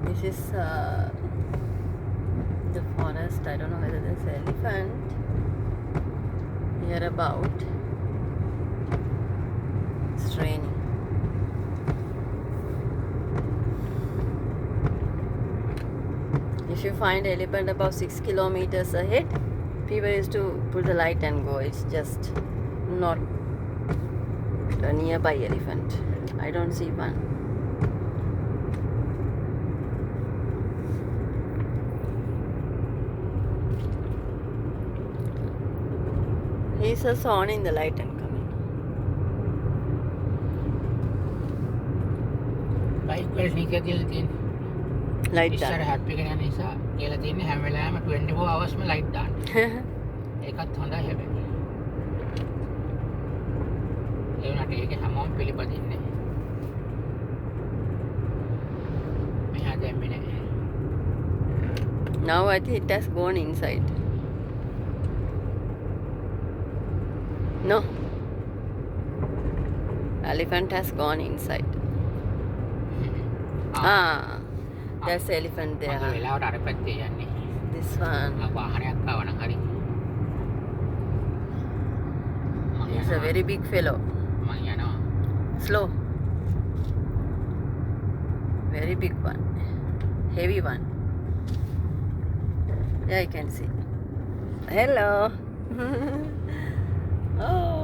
This is the forest. I don't know whether there's an elephant here about. It's raining. If you find elephant about 6 kilometers ahead, people used to put the light and go. It's just not a nearby elephant. I don't see one. He's also on in the light and coming. Bike වල ස්නීකර් කියලා තියෙන්නේ. Light ඉස්සර down. හැප් එක යන නිසා කියලා තියෙන්නේ හැම වෙලාවෙම 24 hours ම ලයිට් දාන්න. ඒකත් හොඳයි හැබැයි. ඒ වුණාට ඒක හැමෝම පිළිපදින්නේ. මෙහා දැම්මේ නැහැ. Now I think it has gone inside. No. Elephant has gone inside. Ah, there's elephant මම there. වෙලාවට අර පැත්තේ යන්නේ. This one. වාහනයක් ආව නම් හරි. He's a very big fellow. මම යනවා. Slow. Very big one. Heavy one. Yeah, you can see. Hello. Oh.